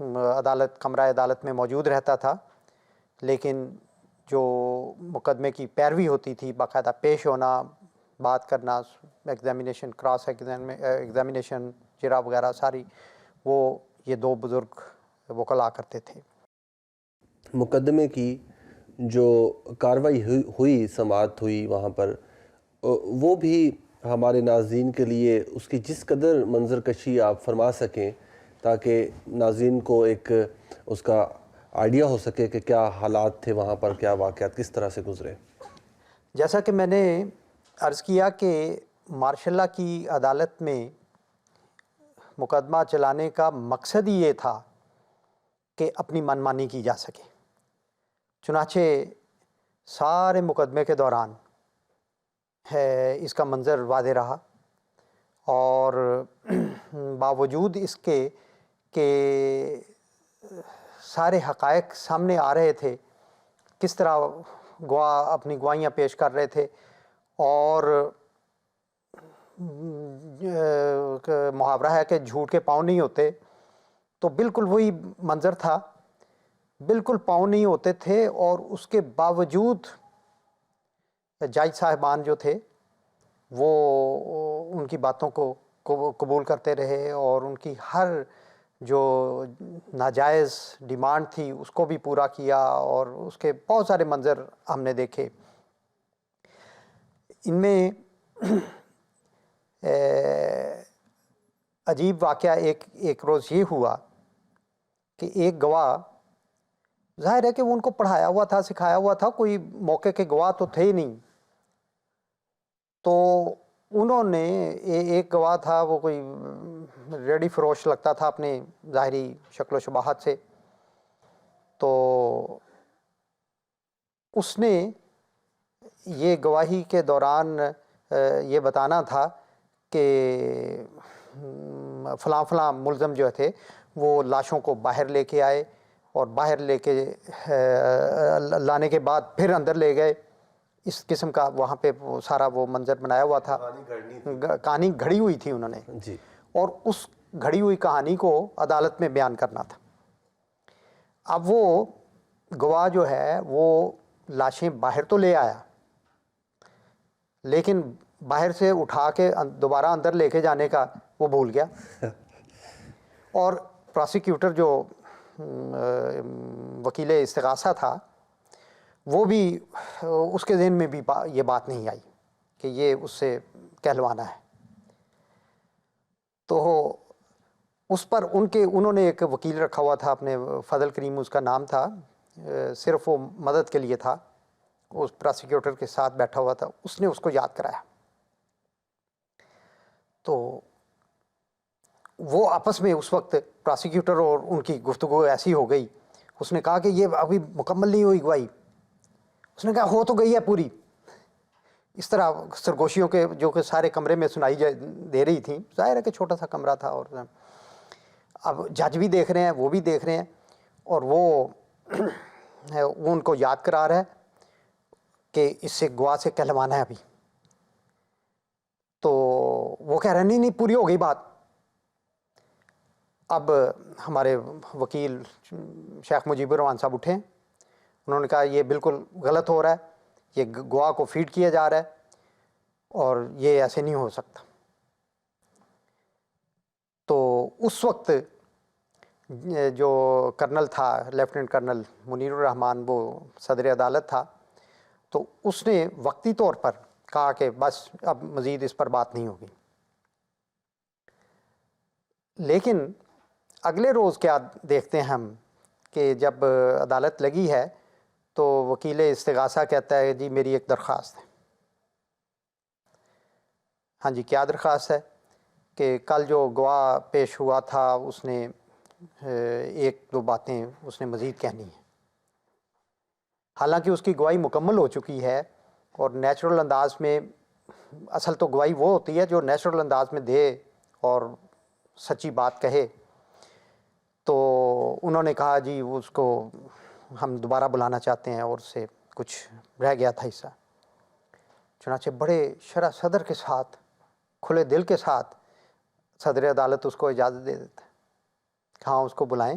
عدالت کمرہ عدالت میں موجود رہتا تھا، لیکن جو مقدمے کی پیروی ہوتی تھی، باقاعدہ پیش ہونا، بات کرنا، ایگزامینیشن، کراس ایگزامینیشن، جرا وغیرہ ساری، وہ یہ دو بزرگ وکلاء کرتے تھے۔ مقدمے کی جو کاروائی ہوئی، سماعت ہوئی وہاں پر، وہ بھی ہمارے ناظرین کے لیے اس کی جس قدر منظر کشی آپ فرما سکیں تاکہ ناظرین کو ایک اس کا آئیڈیا ہو سکے کہ کیا حالات تھے وہاں پر، کیا واقعات کس طرح سے گزرے۔ جیسا کہ میں نے عرض کیا کہ مارشاء اللہ کی عدالت میں مقدمہ چلانے کا مقصد ہی یہ تھا کہ اپنی منمانی کی جا سکے۔ چنانچہ سارے مقدمے کے دوران اس کا منظر واضح رہا، اور باوجود اس کے کہ سارے حقائق سامنے آ رہے تھے، کس طرح گواہ اپنی گواہیاں پیش کر رہے تھے، اور محاورہ ہے کہ جھوٹ کے پاؤں نہیں ہوتے، تو بالکل وہی منظر تھا، بالکل پاؤں نہیں ہوتے تھے، اور اس کے باوجود جج صاحبان جو تھے وہ ان کی باتوں کو قبول کرتے رہے، اور ان کی ہر جو ناجائز ڈیمانڈ تھی اس کو بھی پورا کیا، اور اس کے بہت سارے منظر ہم نے دیکھے۔ ان میں عجیب واقعہ ایک روز یہ ہوا کہ ایک گواہ، ظاہر ہے کہ وہ ان کو پڑھایا ہوا تھا، سکھایا ہوا تھا، کوئی موقع کے گواہ تو تھے ہی نہیں، تو انہوں نے ایک گواہ تھا، وہ کوئی ریڈی فروش لگتا تھا اپنے ظاہری شکل و شباہت سے، تو اس نے یہ گواہی کے دوران یہ بتانا تھا کہ فلاں فلاں ملزم جو تھے وہ لاشوں کو باہر لے کے آئے، اور باہر لے کے لانے کے بعد پھر اندر لے گئے، اس قسم کا وہاں پہ وہ سارا وہ منظر بنایا ہوا تھا، کہانی گھڑی ہوئی تھی انہوں نے، جی، اور اس گھڑی ہوئی کہانی کو عدالت میں بیان کرنا تھا۔ اب وہ گواہ جو ہے وہ لاشیں باہر تو لے آیا، لیکن باہر سے اٹھا کے دوبارہ اندر لے کے جانے کا وہ بھول گیا، اور پراسیکیوٹر جو وکیل استغاثہ تھا وہ بھی اس کے ذہن میں بھی یہ بات نہیں آئی کہ یہ اس سے کہلوانا ہے، تو اس پر انہوں نے ایک وکیل رکھا ہوا تھا اپنے، فضل کریم اس کا نام تھا، صرف وہ مدد کے لیے تھا، اس پراسیکیوٹر کے ساتھ بیٹھا ہوا تھا، اس نے اس کو یاد کرایا، تو وہ آپس میں اس وقت پراسیکیوٹر اور ان کی گفتگو ایسی ہو گئی، اس نے کہا کہ یہ ابھی مکمل نہیں ہوئی گواہی، اس نے کہا ہو تو گئی ہے پوری، اس طرح سرگوشیوں کے جو کہ سارے کمرے میں سنائی دے رہی تھیں، ظاہر ہے کہ چھوٹا سا کمرہ تھا، اور اب جج بھی دیکھ رہے ہیں، وہ بھی دیکھ رہے ہیں، اور وہ ان کو یاد کرا رہا ہے کہ اس سے گواہ سے کہلوانا ہے ابھی، تو وہ کہہ رہے ہیں نہیں پوری ہو گئی بات۔ اب ہمارے وکیل شیخ مجیب الرحمان صاحب اٹھے، انہوں نے کہا یہ بالکل غلط ہو رہا ہے، یہ گواہ کو فیڈ کیا جا رہا ہے، اور یہ ایسے نہیں ہو سکتا۔ تو اس وقت جو کرنل تھا، لیفٹیننٹ کرنل منیر الرحمان، وہ صدر عدالت تھا، تو اس نے وقتی طور پر کہا کہ بس اب مزید اس پر بات نہیں ہوگی۔ لیکن اگلے روز کیا دیکھتے ہیں ہم کہ جب عدالت لگی ہے تو وکیل استغاثہ کہتا ہے جی میری ایک درخواست ہے۔ ہاں جی، کیا درخواست ہے؟ کہ کل جو گواہ پیش ہوا تھا اس نے ایک دو باتیں اس نے مزید کہنی ہیں، حالانکہ اس کی گواہی مکمل ہو چکی ہے، اور نیچرل انداز میں، اصل تو گواہی وہ ہوتی ہے جو نیچرل انداز میں دے اور سچی بات کہے، تو انہوں نے کہا جی اس کو ہم دوبارہ بلانا چاہتے ہیں، اور اس سے کچھ رہ گیا تھا حصہ، چنانچہ بڑے شرح صدر کے ساتھ، کھلے دل کے ساتھ صدر عدالت اس کو اجازت دے دیتا ہے کہ ہاں اس کو بلائیں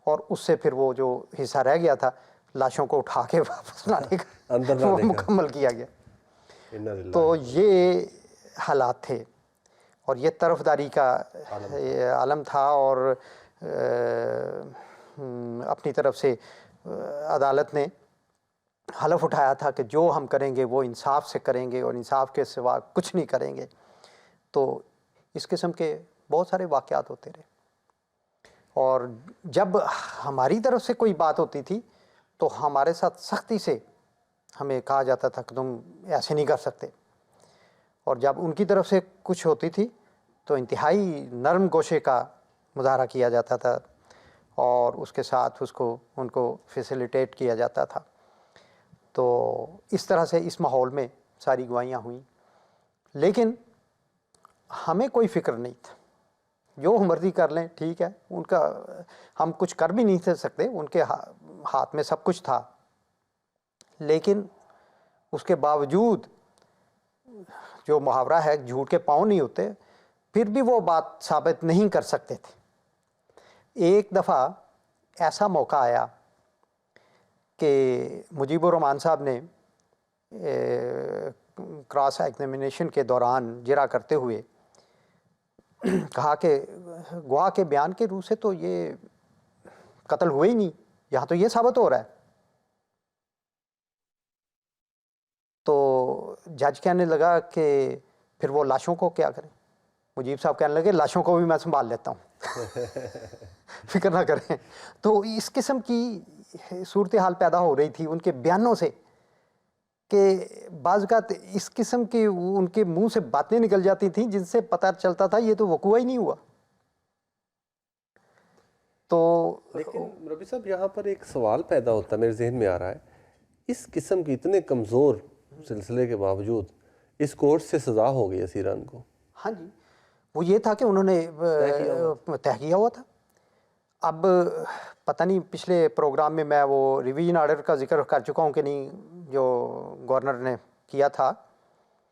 اور اس سے پھر وہ جو حصہ رہ گیا تھا لاشوں کو اٹھا کے واپس لانے کا اندر وہ لانے کا۔ مکمل کیا گیا۔ انا للہ۔ تو یہ حالات تھے اور یہ طرف داری کا عالم تھا، اور اپنی طرف سے عدالت نے حلف اٹھایا تھا کہ جو ہم کریں گے وہ انصاف سے کریں گے اور انصاف کے سوا کچھ نہیں کریں گے۔ تو اس قسم کے بہت سارے واقعات ہوتے رہے، اور جب ہماری طرف سے کوئی بات ہوتی تھی تو ہمارے ساتھ سختی سے ہمیں کہا جاتا تھا کہ تم ایسے نہیں کر سکتے، اور جب ان کی طرف سے کچھ ہوتی تھی تو انتہائی نرم گوشے کا مظاہرہ کیا جاتا تھا، اور اس کے ساتھ ان کو فیسیلیٹیٹ کیا جاتا تھا۔ تو اس طرح سے اس ماحول میں ساری گواہیاں ہوئیں، لیکن ہمیں کوئی فکر نہیں تھا، جو مرضی کر لیں ٹھیک ہے، ان کا ہم کچھ کر بھی نہیں تھے سکتے، ان کے ہاتھ میں سب کچھ تھا، لیکن اس کے باوجود جو محاورہ ہے جھوٹ کے پاؤں نہیں ہوتے، پھر بھی وہ بات ثابت نہیں کر سکتے تھے۔ ایک دفعہ ایسا موقع آیا کہ مجیب الرحمان صاحب نے کراس ایگزامینیشن کے دوران جرا کرتے ہوئے کہا کہ گواہ کے بیان کے روح سے تو یہ قتل ہوئے ہی نہیں، یہاں تو یہ ثابت ہو رہا ہے۔ تو جج کہنے لگا کہ پھر وہ لاشوں کو کیا کریں؟ مجیب صاحب کہنے لگے لاشوں کو بھی میں سنبھال لیتا ہوں، فکر نہ کریں۔ تو اس قسم کی صورتحال پیدا ہو رہی تھی ان کے بیانوں سے کہ بعض اوقات اس قسم کی ان کے منہ سے باتیں نکل جاتی تھیں جن سے پتہ چلتا تھا یہ تو وقوع ہی نہیں ہوا۔ تو لیکن ربی صاحب یہاں پر ایک سوال پیدا ہوتا ہے، میرے ذہن میں آ رہا ہے، اس قسم کی اتنے کمزور سلسلے کے باوجود اس کورٹ سے سزا ہو گئی اسیران کو۔ ہاں جی، وہ یہ تھا کہ انہوں نے طے کیا ہوا تھا۔ اب پتہ نہیں پچھلے پروگرام میں وہ ریویژن آرڈر کا ذکر کر چکا ہوں کہ نہیں، جو گورنر نے کیا تھا،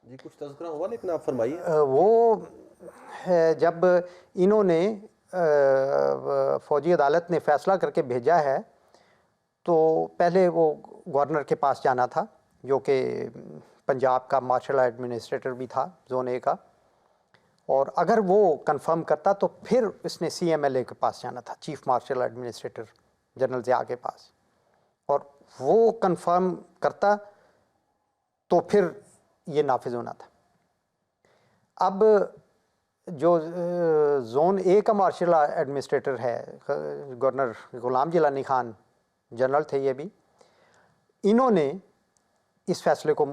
جی کچھ تذکرہ ہوا لیکن آپ فرمائیے۔ وہ جب انہوں نے فوجی عدالت نے فیصلہ کر کے بھیجا ہے تو پہلے وہ گورنر کے پاس جانا تھا، جو کہ پنجاب کا مارشل ایڈمنسٹریٹر بھی تھا زون اے کا، اور اگر وہ کنفرم کرتا تو پھر اس نے سی ایم ایل اے کے پاس جانا تھا، chief marshal administrator general Zia کے پاس، اور وہ کنفرم کرتا تو پھر یہ نافذ ہونا تھا۔ اب جو زون اے کا مارشل ایڈمنسٹریٹر ہے گورنر غلام جیلانی خان جنرل تھے یہ بھی، انہوں نے اس فیصلے کو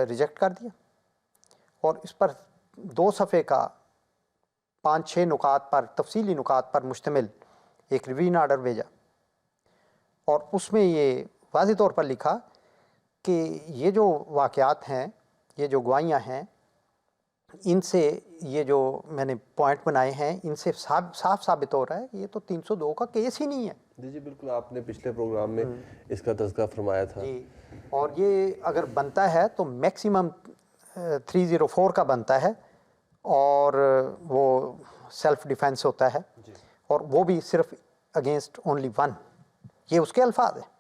ریجیکٹ کر دیا اور اس پر 2 صفحے کا 5-6 نکات پر تفصیلی نکات پر مشتمل ایک ریویژن آرڈر بھیجا، اور اس میں یہ واضح طور پر لکھا کہ یہ جو واقعات ہیں، یہ جو گواہیاں ہیں، ان سے یہ جو میں نے پوائنٹ بنائے ہیں ان سے صاف ثابت ہو رہا ہے کہ یہ تو 302 کا کیس ہی نہیں ہے۔ جی بالکل، آپ نے پچھلے پروگرام میں اس کا تذکرہ فرمایا تھا۔ جی، اور یہ اگر بنتا ہے تو میکسیمم 304 کا بنتا ہے، اور وہ سیلف ڈیفینس ہوتا ہے، اور وہ بھی صرف اگینسٹ اونلی 1، یہ اس کے الفاظ ہیں۔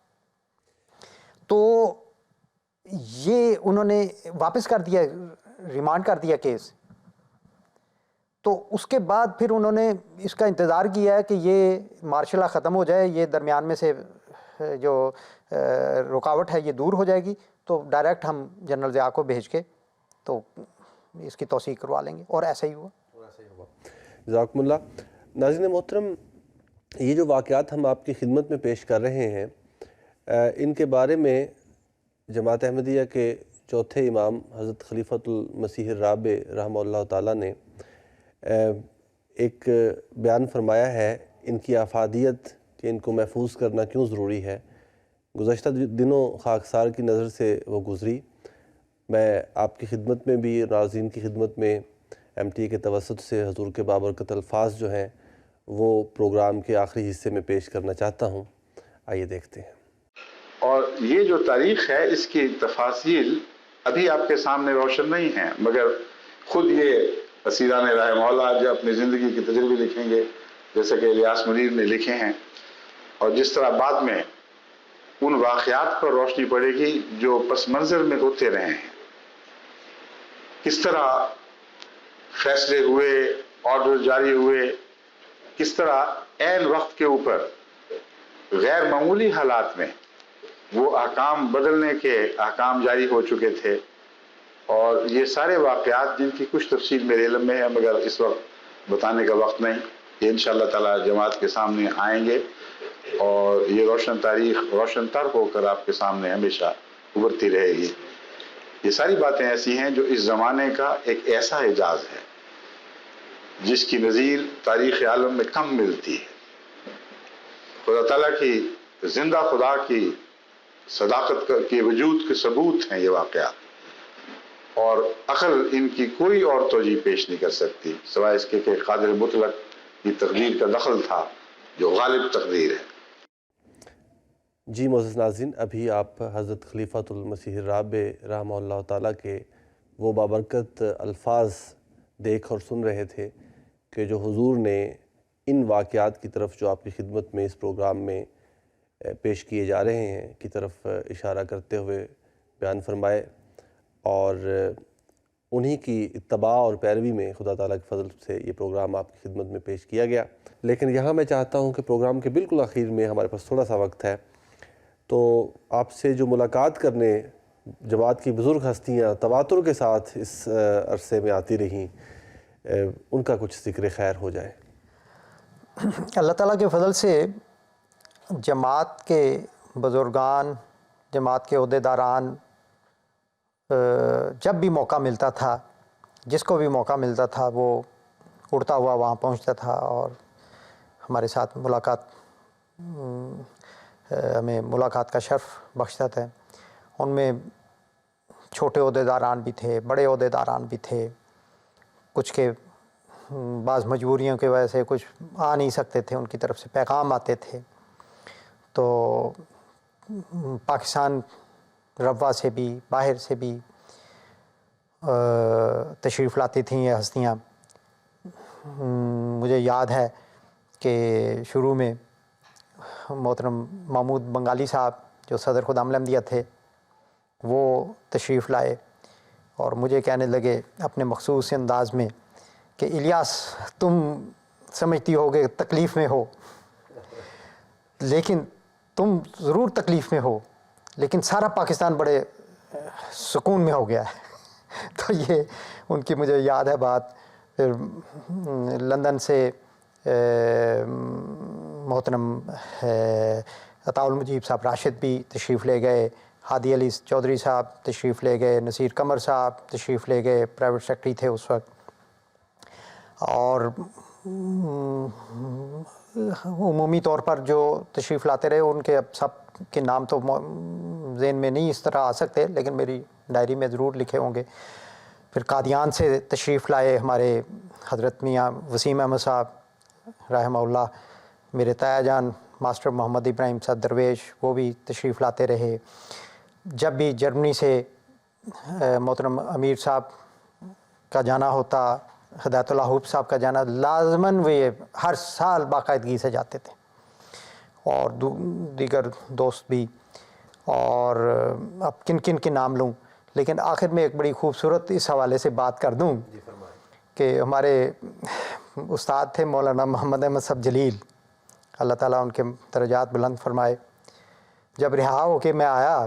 تو یہ انہوں نے واپس کر دیا، ریمانڈ کر دیا کیس۔ تو اس کے بعد پھر انہوں نے اس کا انتظار کیا ہے کہ یہ مارشل لا ختم ہو جائے، یہ درمیان میں سے جو رکاوٹ ہے یہ دور ہو جائے گی، تو ڈائریکٹ ہم جنرل ضیاء کو بھیج کے تو اس کی توثیق کروا لیں گے، اور ایسا ہی ہوا۔ جزاکم اللہ۔ ناظرین محترم، یہ جو واقعات ہم آپ کی خدمت میں پیش کر رہے ہیں، ان کے بارے میں جماعت احمدیہ کے چوتھے امام حضرت خلیفۃ المسیح الرابع رحمہ اللہ تعالیٰ نے ایک بیان فرمایا ہے، ان کی افادیت کہ ان کو محفوظ کرنا کیوں ضروری ہے۔ گزشتہ دنوں خاکسار کی نظر سے وہ گزری، میں آپ کی خدمت میں بھی، ناظرین کی خدمت میں ایم ٹی اے کے توسط سے حضور کے بابرکت الفاظ جو ہیں وہ پروگرام کے آخری حصے میں پیش کرنا چاہتا ہوں، آئیے دیکھتے ہیں۔ اور یہ جو تاریخ ہے اس کی تفاصیل ابھی آپ کے سامنے روشن نہیں ہیں، مگر خود یہ اسیران راہ مولا جو اپنی زندگی کی تجربے لکھیں گے، جیسے کہ الیاس منیر نے لکھے ہیں، اور جس طرح بعد میں ان واقعات پر روشنی پڑے گی جو پس منظر میں ہوتے رہے ہیں، کس طرح فیصلے ہوئے، آرڈر جاری ہوئے، کس طرح عین وقت کے اوپر غیر معمولی حالات میں وہ احکام بدلنے کے احکام جاری ہو چکے تھے. اور یہ سارے واقعات جن کی کچھ تفصیل میرے علم میں ہے مگر اس وقت بتانے کا وقت نہیں، یہ انشاءاللہ تعالی جماعت کے سامنے آئیں گے اور یہ روشن تاریخ روشن تر ہو کر آپ کے سامنے ہمیشہ ابھرتی رہے گی. یہ ساری باتیں ایسی ہیں جو اس زمانے کا ایک ایسا اعجاز ہے جس کی نظیر تاریخ عالم میں کم ملتی ہے. خدا تعالیٰ کی زندہ خدا کی صداقت کے وجود کے ثبوت ہیں یہ واقعات، اور عقل ان کی کوئی اور توجیہ پیش نہیں کر سکتی سوائے اس کے کہ قادر مطلق کی تقدیر کا دخل تھا جو غالب تقدیر ہے. جی معزز ناظرین، ابھی آپ حضرت خلیفۃ المسیح الرابع رحمہ اللہ تعالیٰ کے وہ بابرکت الفاظ دیکھ اور سن رہے تھے کہ جو حضور نے ان واقعات کی طرف جو آپ کی خدمت میں اس پروگرام میں پیش کیے جا رہے ہیں کی طرف اشارہ کرتے ہوئے بیان فرمائے، اور انہی کی اتباع اور پیروی میں خدا تعالیٰ کے فضل سے یہ پروگرام آپ کی خدمت میں پیش کیا گیا. لیکن یہاں میں چاہتا ہوں کہ پروگرام کے بالکل آخر میں ہمارے پاس تھوڑا سا وقت ہے، تو آپ سے جو ملاقات کرنے جماعت کی بزرگ ہستیاں تواتر کے ساتھ اس عرصے میں آتی رہیں، ان کا کچھ ذکر خیر ہو جائے. اللہ تعالیٰ کے فضل سے جماعت کے بزرگان، جماعت کے عہدیداران جب بھی موقع ملتا تھا، جس کو بھی موقع ملتا تھا وہ اڑتا ہوا وہاں پہنچتا تھا اور ہمارے ساتھ ہمیں ملاقات کا شرف بخشتا تھا. ان میں چھوٹے عہدیداران بھی تھے، بڑے عہدیداران بھی تھے، کچھ کے بعض مجبوریوں کی وجہ سے کچھ آ نہیں سکتے تھے، ان کی طرف سے پیغام آتے تھے. تو پاکستان روا سے بھی، باہر سے بھی تشریف لاتی تھیں یہ ہستیاں. مجھے یاد ہے کہ شروع میں محترم محمود بنگالی صاحب جو صدر خدام الانبیاء تھے وہ تشریف لائے اور مجھے کہنے لگے اپنے مخصوص انداز میں کہ الیاس، تم سمجھتی ہوگے تکلیف میں ہو، لیکن تم ضرور تکلیف میں ہو، لیکن سارا پاکستان بڑے سکون میں ہو گیا ہے. تو یہ ان کی مجھے یاد ہے بات. پھر لندن سے محترم عطاء المجیب صاحب راشد بھی تشریف لے گئے، ہادی علی چودھری صاحب تشریف لے گئے، نصیر قمر صاحب تشریف لے گئے، پرائیویٹ سیکرٹری تھے اس وقت. اور عمومی طور پر جو تشریف لاتے رہے ان کے اب سب کے نام تو ذہن میں نہیں اس طرح آ سکتے، لیکن میری ڈائری میں ضرور لکھے ہوں گے. پھر قادیان سے تشریف لائے ہمارے حضرت میاں وسیم احمد صاحب رحمہ اللہ، میرے تایا جان ماسٹر محمد ابراہیم صاحب درویش، وہ بھی تشریف لاتے رہے. جب بھی جرمنی سے محترم امیر صاحب کا جانا ہوتا، ہدایت اللہ حب صاحب کا جانا، لازماً وہ ہر سال باقاعدگی سے جاتے تھے، اور دیگر دوست بھی. اور اب کن کن کے نام لوں، لیکن آخر میں ایک بڑی خوبصورت اس حوالے سے بات کر دوں کہ ہمارے استاد تھے مولانا محمد احمد صاحب جلیل، اللہ تعالیٰ ان کے درجات بلند فرمائے. جب رہا ہو کے میں آیا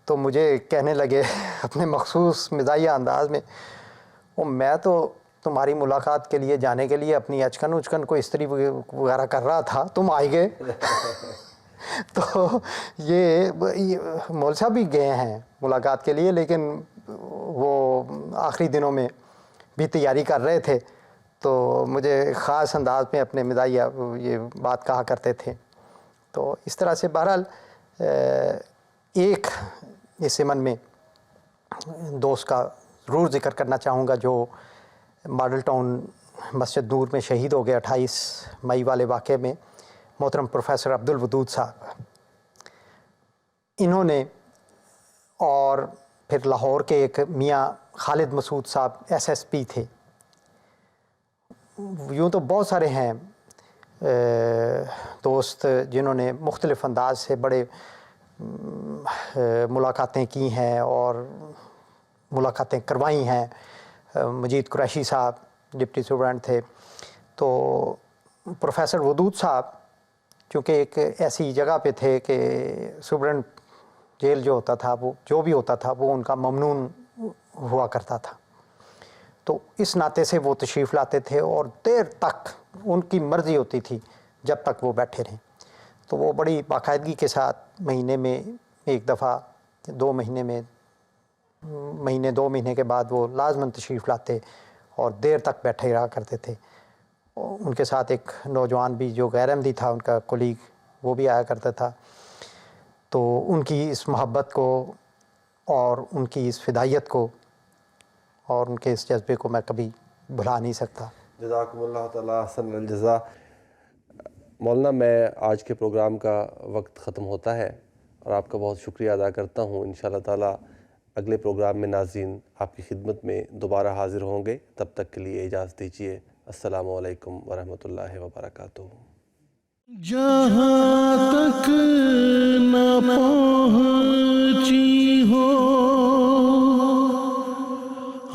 تو مجھے کہنے لگے اپنے مخصوص مزاحیہ انداز میں، میں تو تمہاری ملاقات کے لیے جانے کے لیے اپنی اچکن کو استری وغیرہ کر رہا تھا، تم آئے گئے. تو یہ مول صاحب بھی گئے ہیں ملاقات کے لیے، لیکن وہ آخری دنوں میں بھی تیاری کر رہے تھے، تو مجھے خاص انداز میں اپنے مزاحیہ یہ بات کہا کرتے تھے. تو اس طرح سے بہرحال ایک اس ضمن میں دوست کا ضرور ذکر کرنا چاہوں گا جو ماڈل ٹاؤن مسجد نور میں شہید ہو گئے 28 مئی والے واقعے میں، محترم پروفیسر عبد الودود صاحب. انہوں نے اور پھر لاہور کے ایک میاں خالد مسعود صاحب SSP تھے. یوں تو بہت سارے ہیں، دوست جنہوں نے مختلف انداز سے بڑے ملاقاتیں کی ہیں اور ملاقاتیں کروائی ہیں. مجید قریشی صاحب ڈپٹی سپرنٹینڈنٹ تھے. تو پروفیسر ودود صاحب چونکہ ایک ایسی جگہ پہ تھے کہ سپرنٹینڈنٹ جیل جو ہوتا تھا وہ جو بھی ہوتا تھا وہ ان کا ممنون ہوا کرتا تھا. تو اس ناطے سے وہ تشریف لاتے تھے اور دیر تک ان کی مرضی ہوتی تھی جب تک وہ بیٹھے رہیں. تو وہ بڑی باقاعدگی کے ساتھ مہینے میں ایک دفعہ 2 مہینے میں مہینے 2 مہینے کے بعد وہ لازماً تشریف لاتے اور دیر تک بیٹھے رہا کرتے تھے. ان کے ساتھ ایک نوجوان بھی جو غیر احمدی تھا ان کا کولیگ وہ بھی آیا کرتا تھا. تو ان کی اس محبت کو اور ان کی اس فدائیت کو اور ان کے اس جذبے کو میں کبھی بھلا نہیں سکتا. جزاکم اللہ تعالیٰ احسن الجزا. مولانا میں آج کے پروگرام کا وقت ختم ہوتا ہے اور آپ کا بہت شکریہ ادا کرتا ہوں. انشاءاللہ تعالیٰ اگلے پروگرام میں ناظرین آپ کی خدمت میں دوبارہ حاضر ہوں گے. تب تک کے لیے اجازت دیجیے. السلام علیکم ورحمۃ اللہ وبرکاتہ. جہاں تک نہ پہنچی ہو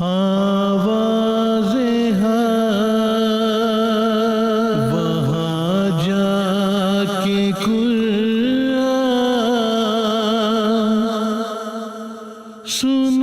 آواز وہاں جا کے قرآن سن